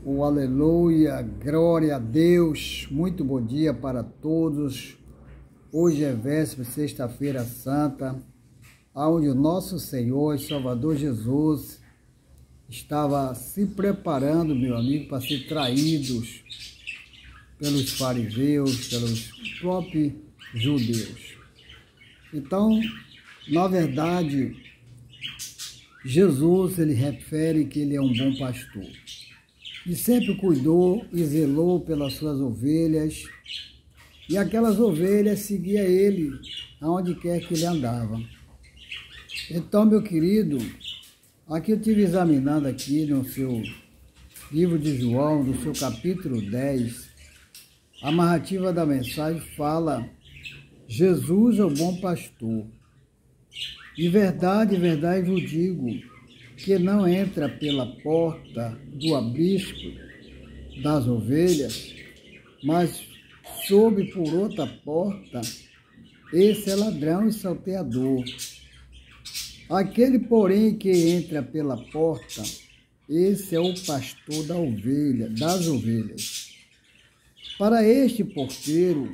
Oh, aleluia, glória a Deus, muito bom dia para todos. Hoje é véspera, sexta-feira santa, onde o nosso Senhor e Salvador Jesus estava se preparando, meu amigo, para ser traídos pelos fariseus, pelos próprios judeus. Então, na verdade, Jesus, ele refere que ele é um bom pastor. E sempre cuidou e zelou pelas suas ovelhas, e aquelas ovelhas seguiam ele aonde quer que ele andava. Então, meu querido, aqui eu estive examinando aqui no seu livro de João, no seu capítulo 10, a narrativa da mensagem fala: Jesus é o bom pastor. De verdade, vos digo, que não entra pela porta do aprisco das ovelhas, mas sobe por outra porta. Esse é ladrão e salteador. Aquele, porém, que entra pela porta, esse é o pastor das ovelhas. Para este porteiro,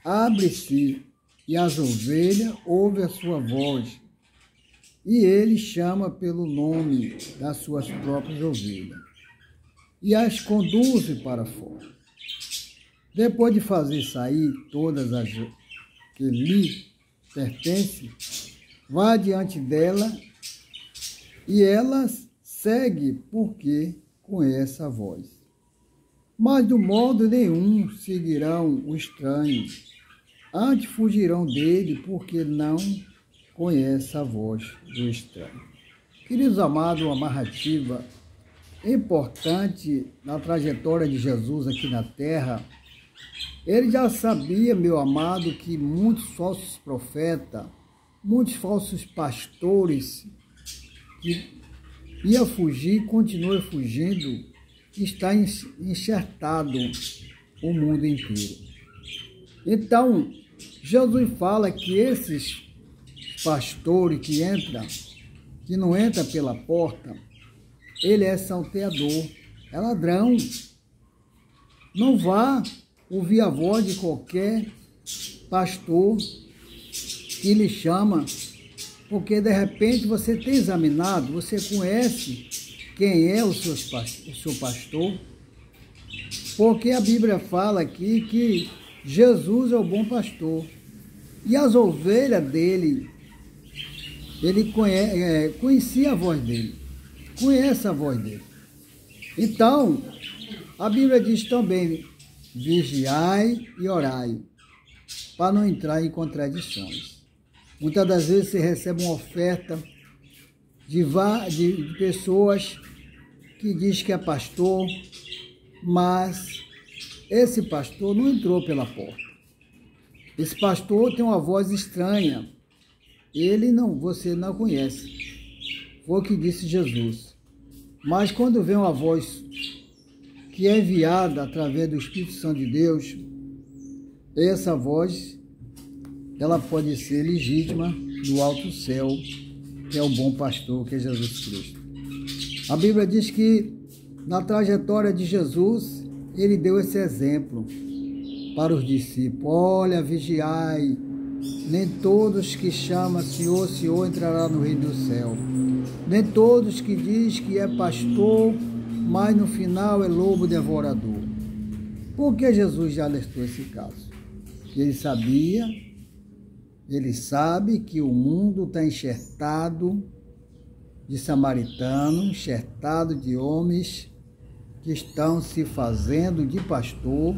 abre-se, e as ovelhas ouvem a sua voz, e ele chama pelo nome das suas próprias ovelhas, e as conduz para fora. Depois de fazer sair todas as que lhe pertencem, vai diante dela, e ela segue, porque conhece a voz. Mas do modo nenhum seguirão o estranho, antes fugirão dele, porque não conhece a voz do estranho. Queridos amados, uma narrativa importante na trajetória de Jesus aqui na terra. Ele já sabia, meu amado, que muitos falsos profetas, muitos falsos pastores que iam fugir, continuam fugindo, está enxertado o mundo inteiro. Então, Jesus fala que esses pastores que não entra pela porta, ele é salteador, é ladrão. Não vá ouvir a voz de qualquer pastor que lhe chama, porque de repente você tem examinado, você conhece quem é o seu pastor, porque a Bíblia fala aqui que Jesus é o bom pastor, e as ovelhas dele, ele conhecia a voz dele, conhece a voz dele. Então, a Bíblia diz também: vigiai e orai, para não entrar em contradições. Muitas das vezes você recebe uma oferta de pessoas que diz que é pastor, mas esse pastor não entrou pela porta. Esse pastor tem uma voz estranha. Você não conhece. Foi o que disse Jesus. Mas quando vem uma voz que é enviada através do Espírito Santo de Deus, essa voz, ela pode ser legítima do alto céu, que é o bom pastor, que é Jesus Cristo. A Bíblia diz que na trajetória de Jesus, ele deu esse exemplo para os discípulos: olha, vigiai, nem todos que chamam Senhor, Senhor entrará no reino do céu. Nem todos que diz que é pastor, mas no final é lobo devorador. Por que Jesus já alertou esse caso? Ele sabe que o mundo está enxertado de samaritano, enxertado de homens que estão se fazendo de pastor,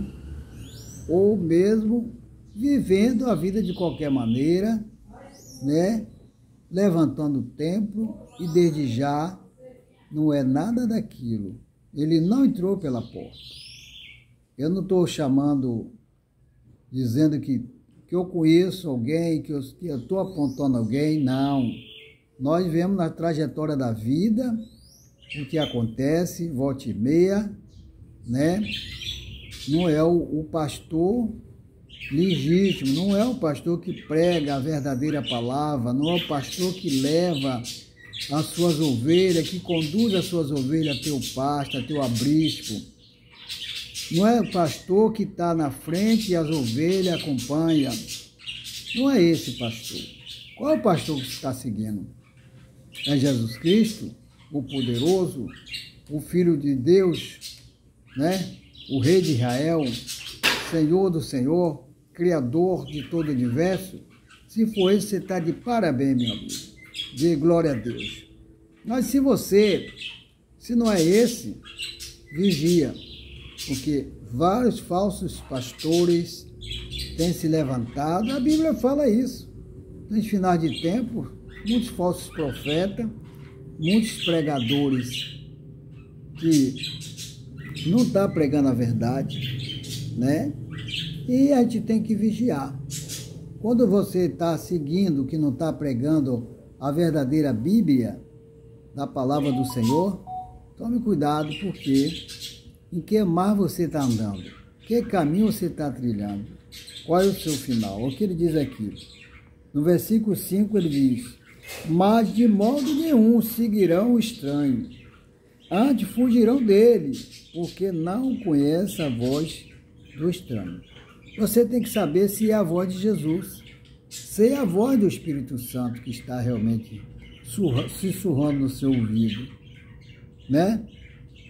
ou mesmo vivendo a vida de qualquer maneira, né? Levantando o templo, e desde já não é nada daquilo. Ele não entrou pela porta. Eu não estou dizendo que eu conheço alguém, que eu estou apontando alguém, não. Nós vemos na trajetória da vida o que acontece, volta e meia, né? Não é o pastor legítimo, não é o pastor que prega a verdadeira palavra, não é o pastor que leva as suas ovelhas, que conduz as suas ovelhas a teu pasto, a teu abrisco. Não é o pastor que está na frente e as ovelhas acompanham. Não é esse pastor. Qual é o pastor que você está seguindo? É Jesus Cristo, o poderoso, o Filho de Deus, né? O Rei de Israel, Senhor do Senhor, Criador de todo o universo? Se for esse, você está de parabéns, meu amigo. De glória a Deus. Mas se não é esse, vigia. Porque vários falsos pastores têm se levantado. A Bíblia fala isso. Nos finais de tempo, muitos falsos profetas, muitos pregadores que não estão pregando a verdade, né? E a gente tem que vigiar. Quando você está seguindo, que não está pregando a verdadeira Bíblia, da palavra do Senhor, tome cuidado, porque em que mar você está andando? Que caminho você está trilhando? Qual é o seu final? O que ele diz aqui? No versículo 5 ele diz: mas de modo nenhum seguirão o estranho, antes fugirão dele, porque não conhece a voz do estranho. Você tem que saber se é a voz de Jesus, se é a voz do Espírito Santo que está realmente sussurrando no seu ouvido, né?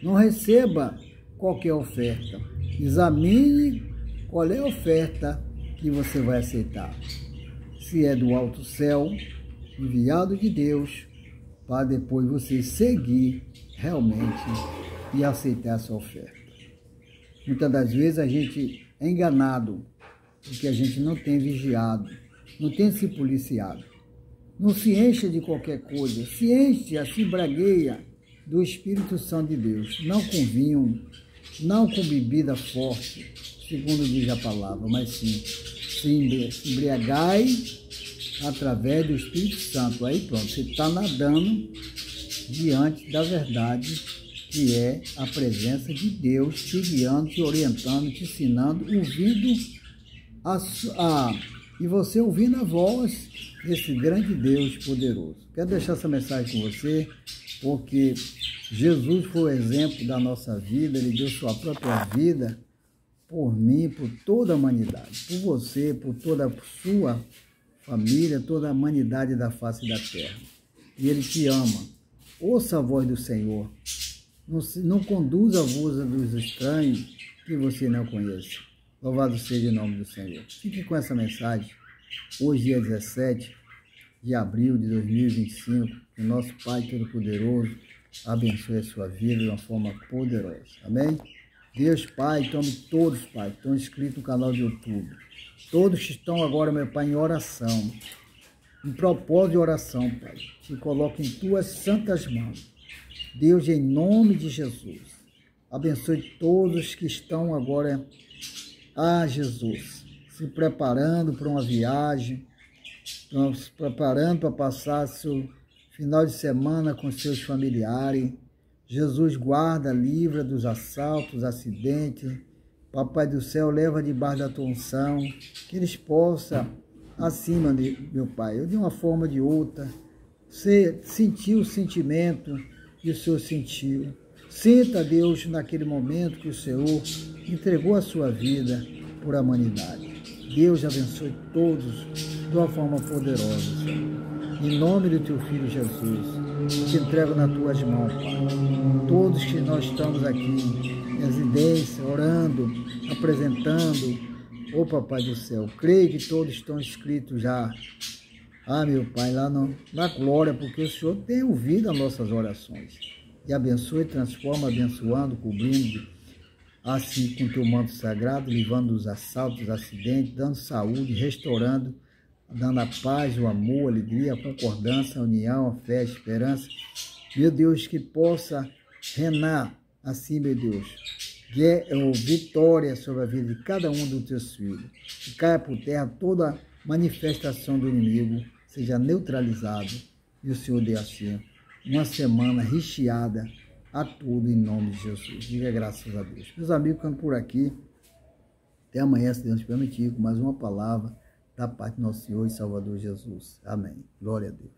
Não receba qualquer oferta. Examine qual é a oferta que você vai aceitar. Se é do alto céu, enviado de Deus, para depois você seguir realmente e aceitar essa oferta. Muitas das vezes a gente é enganado, porque a gente não tem vigiado, não tem se policiado. Não se enche de qualquer coisa, se enche, se embragueia do Espírito Santo de Deus, não com vinho, não com bebida forte, segundo diz a palavra, mas sim, se embriagai através do Espírito Santo. Aí pronto, você está nadando diante da verdade, que é a presença de Deus te guiando, te orientando, te ensinando, ouvindo e você ouvindo a voz desse grande Deus poderoso. Quero deixar essa mensagem com você, porque Jesus foi o exemplo da nossa vida, ele deu sua própria vida por mim, por toda a humanidade, por você, por toda a sua família, toda a humanidade da face da terra. E ele te ama. Ouça a voz do Senhor. Não conduza a voz dos estranhos que você não conhece. Louvado seja o nome do Senhor. Fique com essa mensagem. Hoje, dia 17 de abril de 2025, que o nosso Pai Todo-Poderoso abençoe a sua vida de uma forma poderosa. Amém? Deus, Pai, tome todos, Pai, que estão inscritos no canal de YouTube. Todos que estão agora, meu Pai, em oração, em propósito de oração, Pai, te coloco em tuas santas mãos. Deus, em nome de Jesus, abençoe todos que estão agora, Jesus, se preparando para uma viagem, se preparando para passar seu final de semana com seus familiares. Jesus, guarda, livra dos assaltos, acidentes. Papai do céu, leva debaixo da tua unção, que eles possam, acima de meu Pai, de uma forma ou de outra, sentir o sentimento que o Senhor sentiu. Sinta, Deus, naquele momento que o Senhor entregou a sua vida por a humanidade. Deus abençoe todos de uma forma poderosa, Senhor. Em nome do teu Filho Jesus, te entrego nas tuas mãos, Pai. Todos que nós estamos aqui em residência, orando, apresentando, ô Papai do céu, creio que todos estão inscritos já. Meu Pai, lá na glória, porque o Senhor tem ouvido as nossas orações. E abençoe, transforma, abençoando, cobrindo, assim com o teu manto sagrado, livrando dos assaltos, dos acidentes, dando saúde, restaurando, dando a paz, o amor, a alegria, a concordância, a união, a fé, a esperança. Meu Deus, que possa reinar assim, meu Deus, vitória sobre a vida de cada um dos teus filhos. Que caia por terra toda manifestação do inimigo, seja neutralizado, e o Senhor dê assim uma semana recheada a tudo em nome de Jesus. Diga graças a Deus. Meus amigos, ficando por aqui. Até amanhã, se Deus permitir, com mais uma palavra da parte do nosso Senhor e Salvador Jesus. Amém. Glória a Deus.